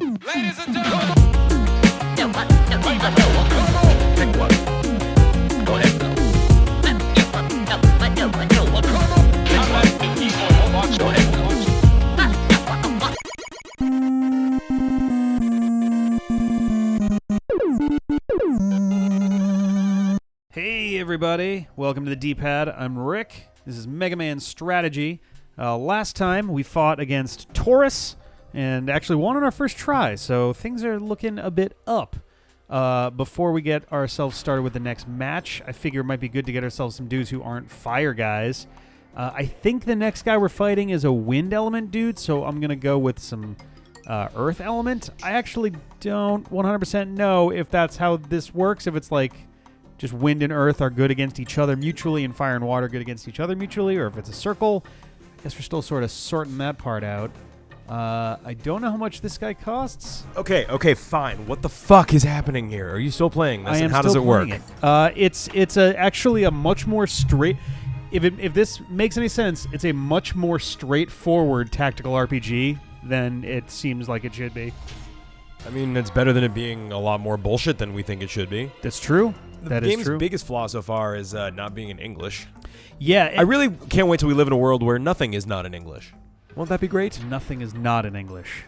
Ladies and gentlemen. Pick one. Go ahead, Bill. Go ahead. Hey everybody, welcome to the D-Pad. I'm Rick. This is Mega Man Strategy. Last time we fought against Taurus and actually won on our first try, so things are looking a bit up. Before we get ourselves started with the next match, I figure it might be good to get ourselves some dudes who aren't fire guys. I think the next guy we're fighting is a wind element dude, so I'm going to go with some earth element. I actually don't 100% know if that's how this works, if it's like just wind and earth are good against each other mutually and fire and water good against each other mutually, or if it's a circle. I guess we're still sort of sorting that part out. I don't know how much this guy costs. Okay, fine. What the fuck is happening here? Are you still playing this? I am and how still does it work? playing it. It's actually a much more straight... If this makes any sense, it's a much more straightforward tactical RPG than it seems like it should be. I mean, it's better than it being a lot more bullshit than we think it should be. That's true. The game's biggest flaw so far is not being in English. Yeah. I really can't wait till we live in a world where nothing is not in English. Won't that be great? Nothing is not in English.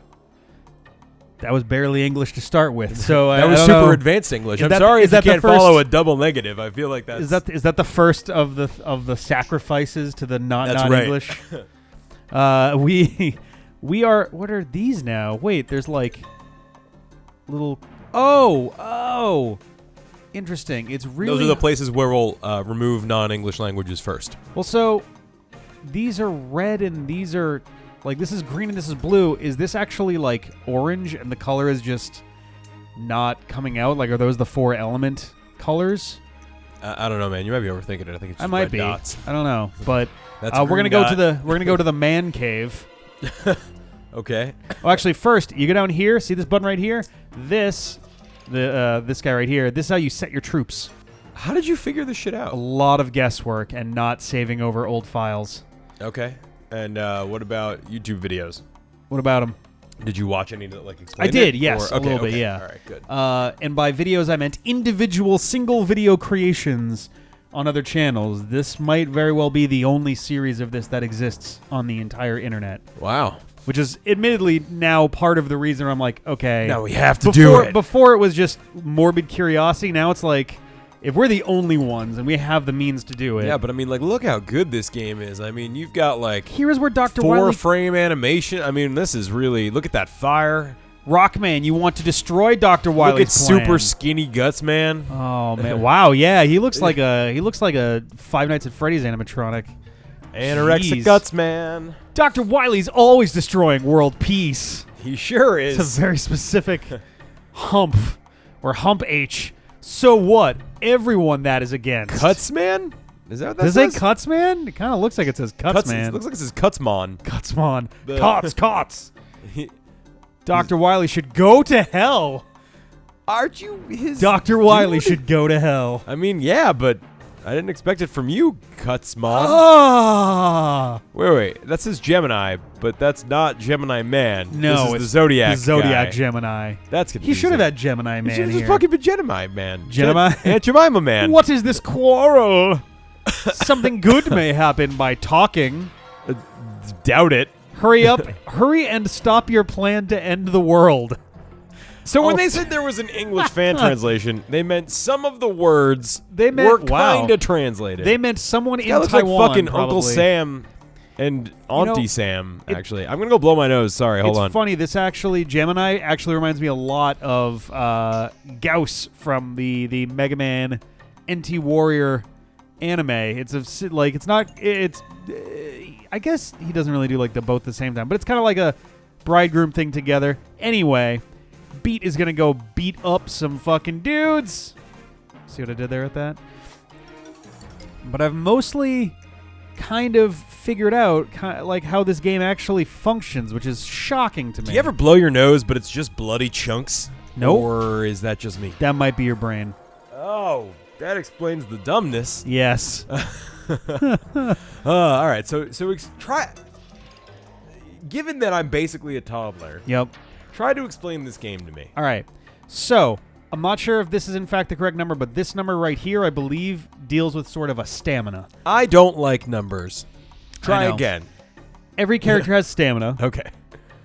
That was barely English to start with, so that was super advanced English. I'm sorry if you can't follow a double negative. I feel like that's... Is that the first of the sacrifices to the not English? We are... What are these now? Wait, there's like little... Oh! Interesting. It's really... Those are the places where we'll remove non-English languages first. Well, so these are red and these are... Like, this is green and this is blue. Is this actually, like, orange and the color is just not coming out? Like, are those the 4 element colors? I don't know, man. You might be overthinking it. I think it's just might red be. dots. I don't know. But That's we're gonna go to the man cave. Okay. Oh, actually, first, you go down here. See this button right here? This guy right here. This is how you set your troops. How did you figure this shit A out? lot of guesswork and not saving over old files. Okay. And what about YouTube videos? What about them? Did you watch any that explain I did, it? yes, a little bit, yeah. All right, good. And by videos, I meant individual single video creations on other channels. This might very well be the only series of this that exists on the entire internet. Wow. Which is admittedly now part of the reason I'm like, okay. Now we have to do it. Before it was just morbid curiosity. Now it's like, if we're the only ones and we have the means to do it. Yeah, but I mean, like, look how good this game is. I mean, you've got, like, here's where Dr. Wily... 4-frame animation. I mean, this is really... Look at that fire. Rockman, you want to destroy Dr. Wily's Look at plan. super skinny guts, man. Oh, man. Wow, yeah. He looks like a Five Nights at Freddy's animatronic. Anorexic Jeez. guts, man. Dr. Wily's always destroying world peace. He sure is. It's a very specific hump or hump H. So what? Everyone that is against. Cutsman? Is that what that Does it says? say Cutsman? It kind of looks like it says Cutsman. It looks like it says Cutsmon. Cutsmon. The- Cots. Dr. Wily should go to hell. Aren't you his Dr. Wily dude? should go to hell. I mean, yeah, but I didn't expect it from you, Cutsmon. Ah. Wait. That says Gemini, but that's not Gemini Man. No, this is it's the Zodiac The Zodiac guy. That's That's confusing. He should have had Gemini He Man should have here. just fucking been Gemini Man. Gemini? Aunt Jemima Man. What is this quarrel? Something good may happen by talking. Doubt it. Hurry up. Hurry and stop your plan to end the world. So when Oh. they said there was an English fan translation, they meant some of the words They meant- were wow. kind of translated. They meant someone in That looks Taiwan, like fucking probably. Uncle Sam and Auntie know, Sam, actually. I'm going to go blow my nose. Sorry, hold on. It's funny. This actually, Gemini actually reminds me a lot of Gauss from the Mega Man NT Warrior anime. It's I guess he doesn't really do like both at the same time, but it's kind of like a bridegroom thing together. Anyway, Beat is gonna go beat up some fucking dudes. See what I did there with that? But I've mostly kind of figured out like how this game actually functions, which is shocking to me. Do you ever blow your nose, but it's just bloody chunks? Nope. Or is that just me? That might be your brain. Oh, that explains the dumbness. Yes. All right, so try. Given that I'm basically a toddler, Yep. Try to explain this game to me. All right. So, I'm not sure if this is in fact the correct number, but this number right here, I believe, deals with sort of a stamina. I don't like numbers. Try again. Every character has stamina. Okay.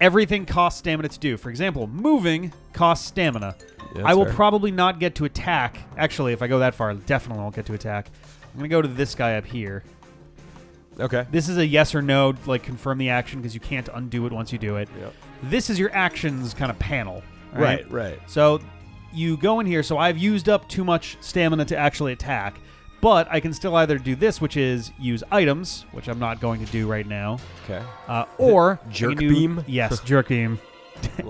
Everything costs stamina to do. For example, moving costs stamina. Yeah, I will fair. probably not get to attack. Actually, if I go that far, I definitely won't get to attack. I'm going to go to this guy up here. Okay. This is a yes or no, like confirm the action, because you can't undo it once you do it. Yep. This is your actions kind of panel. Right. So you go in here. So I've used up too much stamina to actually attack, but I can still either do this, which is use items, which I'm not going to do right now. Okay. Or Jerk I can do- beam? Yes, jerk beam.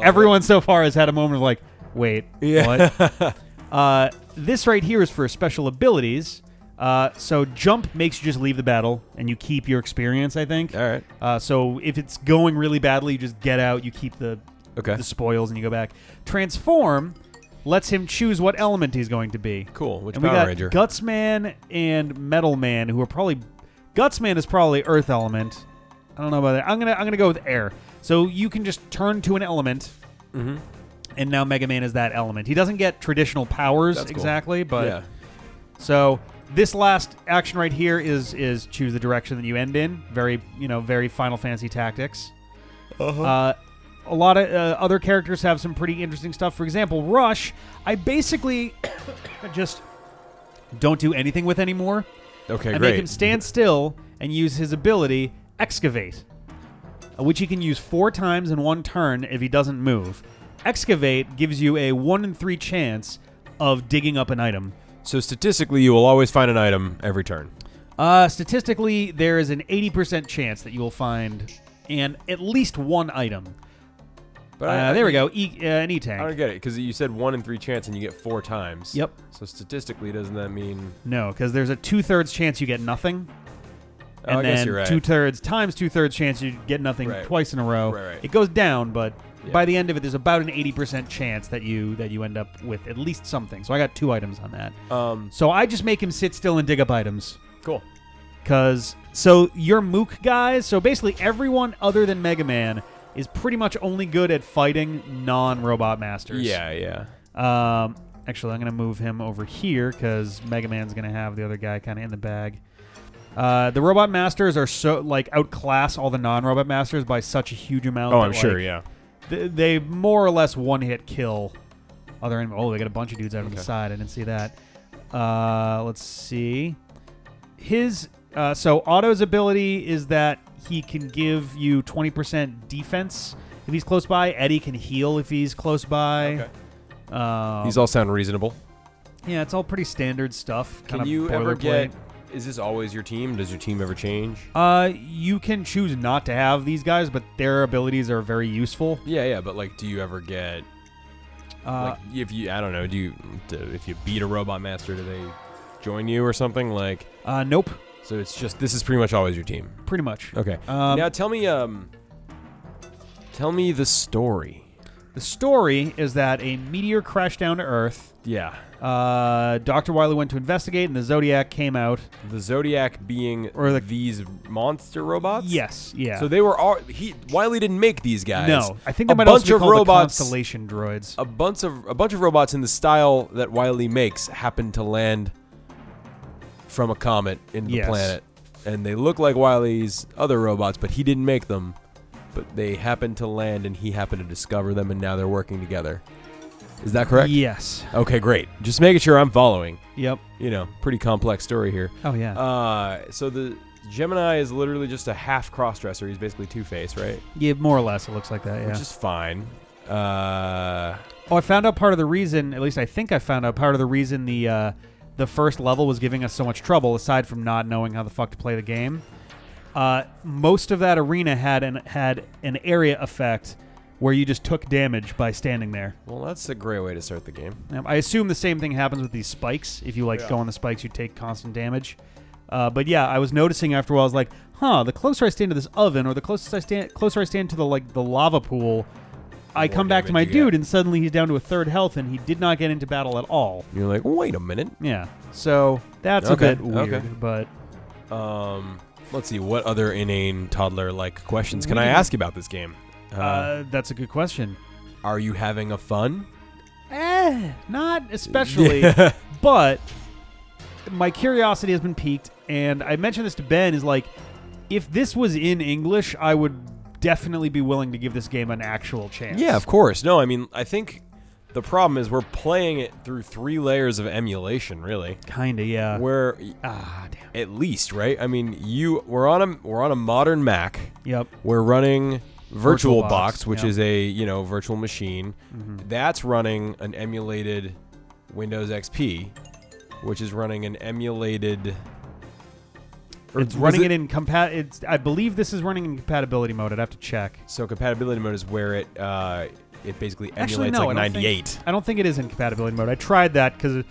Everyone so far has had a moment of like, wait, what? This right here is for special abilities. So jump makes you just leave the battle, and you keep your experience, I think. All right. So if it's going really badly, you just get out, you keep the spoils, and you go back. Transform lets him choose what element he's going to be. Cool. Which and we Power got Ranger? Gutsman and Metal Man, who are probably... Gutsman is probably Earth element. I don't know about that. I'm gonna go with air. So you can just turn to an element, and now Mega Man is that element. He doesn't get traditional powers exactly, but... Yeah. So this last action right here is choose the direction that you end in. Very Final Fantasy Tactics. A lot of other characters have some pretty interesting stuff. For example, Rush, I basically just don't do anything with anymore. Okay, I great. make him stand still and use his ability, Excavate, which he can use 4 times in one turn if he doesn't move. Excavate gives you a 1 in 3 chance of digging up an item. So statistically, you will always find an item every turn. Statistically, there is an 80% chance that you will find at least one item. But there we go. An E-Tank. I don't get it, because you said 1 in 3 chance and you get 4 times. Yep. So statistically, doesn't that mean... No, because there's a 2/3 chance you get nothing. And I then guess you're right. 2/3 times 2/3 chance you get nothing twice in a row. Right. It goes down, but by the end of it, there's about an 80% chance that you end up with at least something. So I got 2 items on that. So I just make him sit still and dig up items. Cool. So your Mook guys, so basically everyone other than Mega Man is pretty much only good at fighting non-robot masters. Yeah. Actually, I'm going to move him over here because Mega Man's going to have the other guy kind of in the bag. The robot masters are so outclass all the non-robot masters by such a huge amount. Oh, I'm sure, yeah. They more or less one-hit kill other enemies. Oh, they got a bunch of dudes out on the side. I didn't see that. Let's see. His so Otto's ability is that he can give you 20% defense if he's close by. Eddie can heal if he's close by. Okay. These all sound reasonable. Yeah, it's all pretty standard stuff. Can you ever get... Is this always your team? Does your team ever change? You can choose not to have these guys, but their abilities are very useful. Yeah, but do you ever get... if you... I don't know. If you beat a robot master, do they join you or something? Nope. So it's just... This is pretty much always your team. Pretty much. Okay. Now tell me the story. The story is that a meteor crashed down to Earth. Yeah. Dr. Wily went to investigate, and the Zodiac came out. The Zodiac being these monster robots? Yes, yeah. So they were all... Wily didn't make these guys. No, I think they might also be called the Constellation droids. A bunch of robots in the style that Wily makes happened to land from a comet into the planet. And they look like Wily's other robots, but he didn't make them. But they happened to land, and he happened to discover them, and now they're working together. Is that correct? Yes. Okay, great. Just making sure I'm following. Yep. Pretty complex story here. Oh, yeah. So the Gemini is literally just a half cross-dresser. He's basically Two-Face, right? Yeah, more or less it looks like that, yeah. Which is fine. I found out part of the reason, at least I think I found out part of the reason the first level was giving us so much trouble, aside from not knowing how the fuck to play the game. Most of that arena had an area effect where you just took damage by standing there. Well, that's a great way to start the game. I assume the same thing happens with these spikes. If you go on the spikes, you take constant damage. But yeah, I was noticing after a while, I was like, the closer I stand to this oven, or the closer I stand to the lava pool, I come back to my dude, and suddenly he's down to a 3rd health, and he did not get into battle at all. You're like, wait a minute. Yeah. So that's a bit weird, but... Let's see, what other inane toddler-like questions can I ask you about this game? That's a good question. Are you having a fun? Not especially, but my curiosity has been piqued, and I mentioned this to Ben, is like, if this was in English, I would definitely be willing to give this game an actual chance. Yeah, of course. No, I mean, I think the problem is we're playing it through 3 layers of emulation, really. Kinda, yeah. Where, damn. at least, right? I mean, we're on a modern Mac. Yep. We're running VirtualBox, VirtualBox, which is a virtual machine. Mm-hmm. That's running an emulated Windows XP, which is running an emulated. It's running it in I believe this is running in compatibility mode. I'd have to check. So compatibility mode is where it basically emulates Actually, no, like 98. I don't think it is in compatibility mode. I tried that because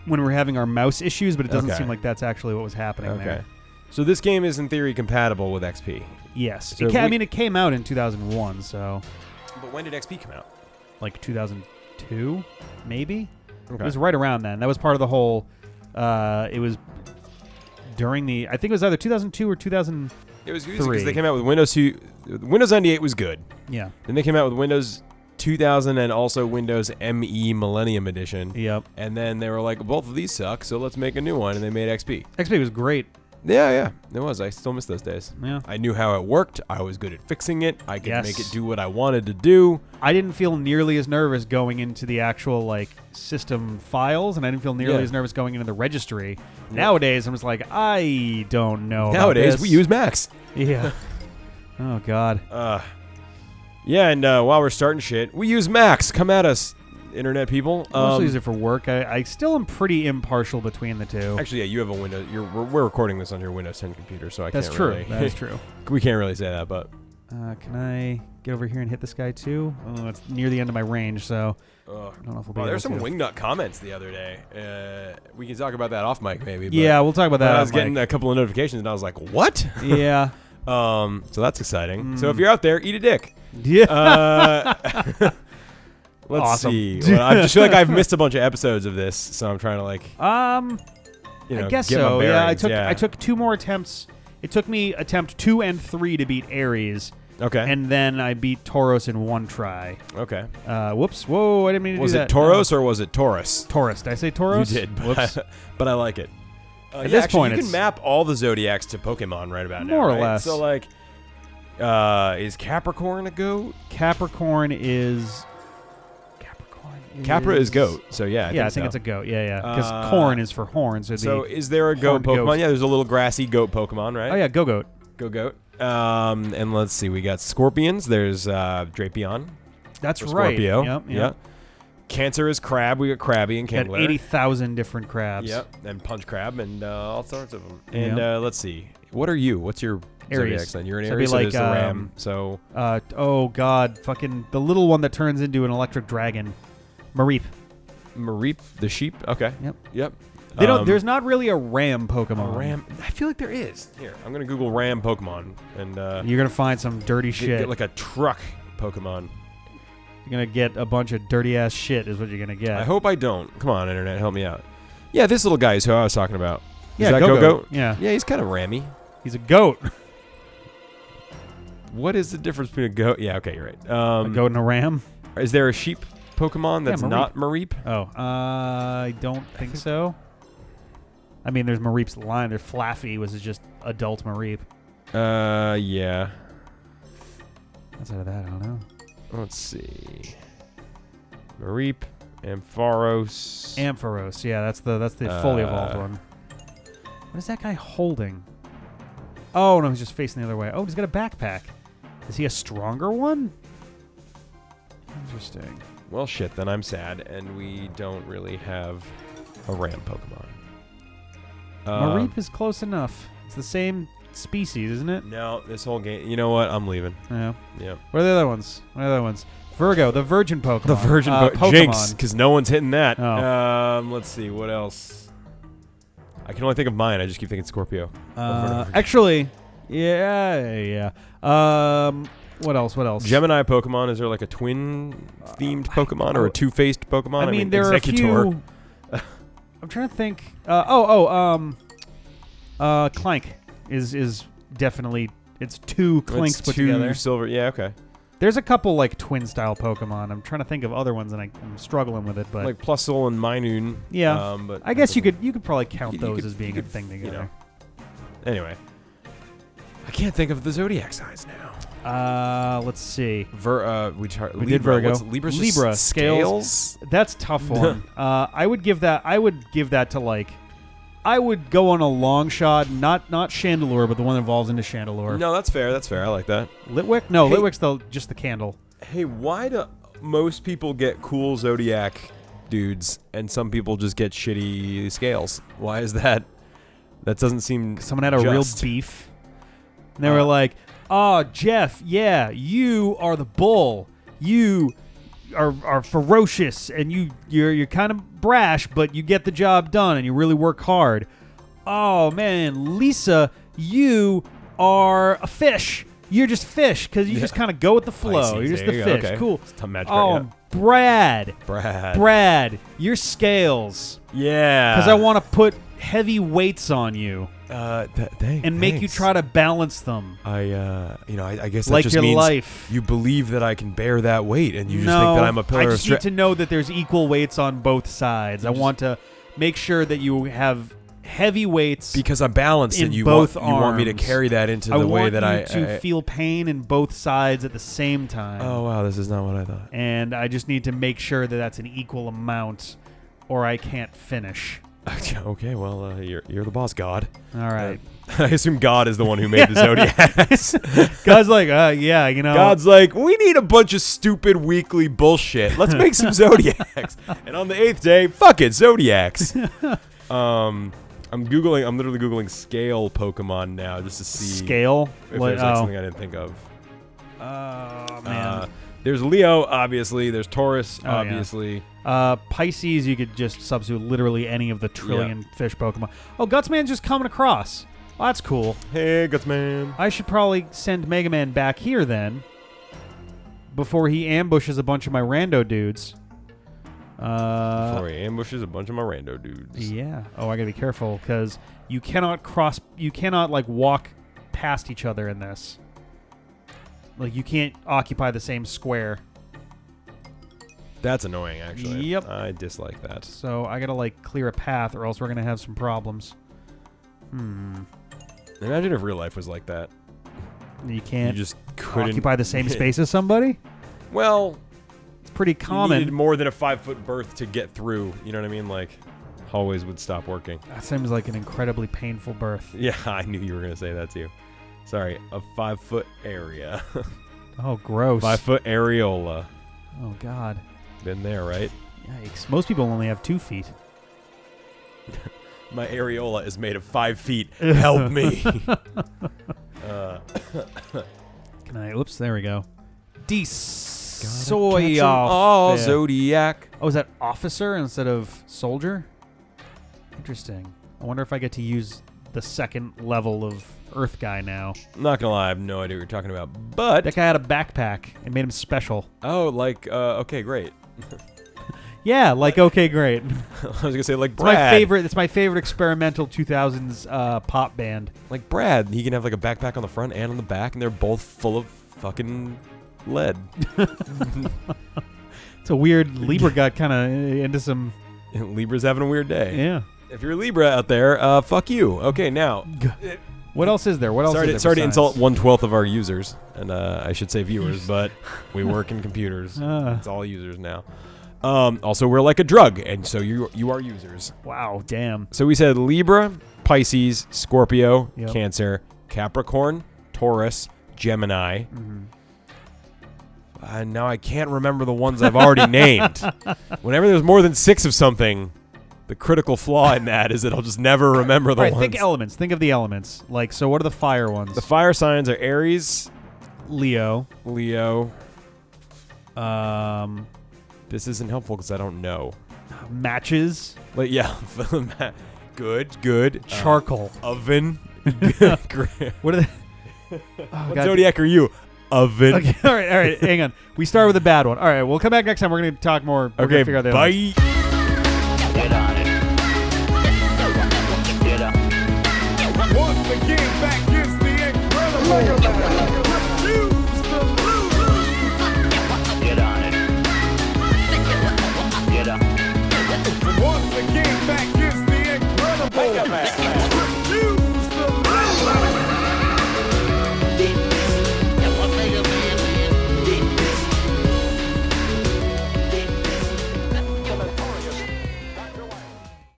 when we were having our mouse issues, but it doesn't seem like that's actually what was happening there. So this game is in theory compatible with XP. Yes. So it came out in 2001, so. But when did XP come out? Like 2002, maybe? Okay. It was right around then. That was part of the whole. It was during the. I think it was either 2002 or 2003. It was because they came out with Windows 2. Windows 98 was good. Yeah. Then they came out with Windows 2000 and also Windows ME Millennium Edition. Yep. And then they were like, both of these suck, so let's make a new one. And they made XP. XP was great. Yeah, it was. I still miss those days. Yeah. I knew how it worked. I was good at fixing it. I could make it do what I wanted to do. I didn't feel nearly as nervous going into the actual system files, and I didn't feel nearly as nervous going into the registry. Yep. Nowadays, I'm just like, I don't know. Nowadays, we use Macs. Yeah. Oh God. Yeah, and while we're starting shit, we use Macs. Come at us, internet people. I mostly use it for work. I still am pretty impartial between the two. Actually, yeah, you have a Windows. We're recording this on your Windows 10 computer, so I can't really. That is true. We can't really say that, but. Can I get over here and hit this guy too? Oh, it's near the end of my range, so I don't know if we'll be able there's some to. wingnut comments the other day. We can talk about that off mic, maybe. But yeah, we'll talk about that. I was getting a couple of notifications, and I was like, "What?" Yeah. So that's exciting. So if you're out there, eat a dick. Yeah. Let's see. Well, I just feel like I've missed a bunch of episodes of this, so I'm trying to I guess get so. my bearings. I took 2 more attempts. It took me attempt 2 and 3 to beat Ares. Okay. And then I beat Tauros in 1 try. Okay. Whoops. Whoa, I didn't mean to do that. Was it Tauros or was it Taurus? Taurus. Did I say Tauros? You did. Whoops. But I like it. At this point, you can map all the Zodiacs to Pokemon right about now. More or right? less. So, is Capricorn a goat? Capricorn is... Capra is goat, so yeah. I think it's a goat. Yeah. Because corn is for horn. So is there a goat Pokemon? Goat. Yeah, there's a little grassy goat Pokemon, right? Oh yeah, Go-Goat. Go-Goat. And let's see, we got Scorpions. There's Drapion. That's right. Scorpio. Yep. Cancer is Crab. We got Krabby and Candler. Got 80,000 different crabs. Yep. And Punch Crab and all sorts of them. And let's see. What are you? What's your Zodiac sign? You're an Aries, so there's the Ram. So. Oh God, fucking the little one that turns into an electric dragon. Mareep, the sheep. Okay. Yep. They don't. There's not really a ram Pokemon. A ram. I feel like there is. Here, I'm gonna Google ram Pokemon, and you're gonna find some dirty shit. Get like a truck Pokemon. You're gonna get a bunch of dirty ass shit. Is what you're gonna get. I hope I don't. Come on, internet, help me out. Yeah, this little guy is who I was talking about. Is that Go-Goat? Yeah. Yeah, he's kind of rammy. He's a goat. What is the difference between a goat? Yeah, okay, you're right. A goat and a ram. Is there a sheep Pokemon that's not Mareep? Oh, I don't think so. I mean, there's Mareep's line. There's Flaffy, which is just adult Mareep. Yeah. Outside of that, I don't know. Let's see. Mareep, Ampharos. Ampharos, yeah, that's the fully evolved one. What is that guy holding? Oh no, he's just facing the other way. Oh, he's got a backpack. Is he a stronger one? Interesting. Well, shit, then I'm sad, and we don't really have a ram Pokemon. Mareep is close enough. It's the same species, isn't it? No, this whole game... You know what? I'm leaving. Yeah. Yeah. What are the other ones? Virgo, the virgin Pokemon. The virgin Pokemon. Jinx, because no one's hitting that. Oh. Let's see, what else? I can only think of mine. I just keep thinking Scorpio. Actually, yeah. What else? Gemini Pokemon. Is there like a twin-themed Pokemon or a two-faced Pokemon? I mean there are Executor. a few... I'm trying to think. Clank is definitely... It's 2 Clinks put together. Silver. Yeah, okay. There's a couple like twin style Pokemon. I'm trying to think of other ones, and I'm struggling with it. But like Plusle and Minun. Yeah, but I guess you could probably count those as being a thing together. You know. Anyway, I can't think of the Zodiac signs now. Let's see. We did Virgo. What's Libra? Libra Scales. That's a tough one. I would give that to like. I would go on a long shot, not Chandelure, but the one that evolves into Chandelure. No, that's fair. That's fair. I like that. Litwick? No, Hey. Litwick's just the candle. Hey, why do most people get cool Zodiac dudes and some people just get shitty Scales? Why is that? That doesn't seem. Someone had a real beef. And they were like, "Oh, Jeff, yeah, you are the bull. You are ferocious, and you're kind of brash, but you get the job done, and you really work hard. Oh man, Lisa, you are a fish. You're just fish because you just kind of go with the flow. Pisces, You're just there the you fish. go. Okay. Cool. It's match Oh, Brad, you're Scales. Yeah. Because I want to put heavy weights on you and make you try to balance them. I guess that like just your means life. you believe that I can bear that weight, and you just think that I'm a pillar I of just need to know that there's equal weights on both sides. I want to make sure that you have heavy weights because I'm balanced, and you both want me to arms. carry that into the way that I want you to feel pain in both sides at the same time. Oh wow, this is not what I thought. And I just need to make sure that that's an equal amount, or I can't finish. Okay, well, you're the boss, God. All right. I assume God is the one who made the Zodiacs. God's like, yeah, you know. God's like, we need a bunch of stupid weekly bullshit. Let's make some Zodiacs. And on the 8th day, fuck it, Zodiacs. I'm literally Googling scale Pokemon now just to see Scale? if there's something I didn't think of. Oh, man. There's Leo, obviously. There's Taurus, obviously. Pisces, you could just substitute literally any of the trillion fish Pokemon. Oh, Gutsman's just coming across. Well, that's cool. Hey, Gutsman. I should probably send Mega Man back here then before he ambushes a bunch of my rando dudes. Before he ambushes a bunch of my rando dudes. Yeah. Oh, I gotta be careful because you cannot like walk past each other in this. Like you can't occupy the same square. That's annoying, actually. Yep. I dislike that. So I gotta like clear a path, or else we're gonna have some problems. Imagine if real life was like that. You can't. You just couldn't occupy the same space as somebody. Well, it's pretty common. You needed more than a 5-foot berth to get through. You know what I mean? Like, hallways would stop working. That seems like an incredibly painful birth. Yeah, I knew you were gonna say that too. Sorry, a 5-foot area. Oh, gross. 5-foot areola. Oh God. Been there, right? Yikes. Most people only have 2 feet. My areola is made of 5 feet. Help me. Can I? Oops, there we go. Oh, Zodiac. Oh, is that officer instead of soldier? Interesting. I wonder if I get to use the second level of Earth guy now. I'm not gonna lie, I have no idea what you're talking about. But that guy had a backpack. It made him special. Oh, like okay, great. Yeah, like okay, great. I was gonna say like Brad. It's my favorite experimental 2000s pop band. Like Brad, he can have like a backpack on the front and on the back, and they're both full of fucking lead. It's a weird Libra got kind of into some. Libra's having a weird day. Yeah. If you're a Libra out there, fuck you. Okay, now. What else is there? What else? Sorry to insult 1/12 of our users, and I should say viewers, but we work in computers. It's all users now. Also, we're like a drug, and so you are users. Wow, damn. So we said Libra, Pisces, Scorpio, Yep. Cancer, Capricorn, Taurus, Gemini. Now I can't remember the ones I've already named. Whenever there's more than 6 of something, the critical flaw in that is that I'll just never remember the ones. Think elements. Think of the elements. Like, so what are the fire ones? The fire signs are Aries, Leo. This isn't helpful because I don't know. Matches. But yeah, good. Charcoal. Oven. What are they? What zodiac are you? Oven. Okay, all right. Hang on. We start with a bad one. All right, we'll come back next time. We're going to talk more. We're gonna figure out the bye. elements. Get on it. Get up. Once again, back is the incredible. Refuse to lose. Payback is the incredible.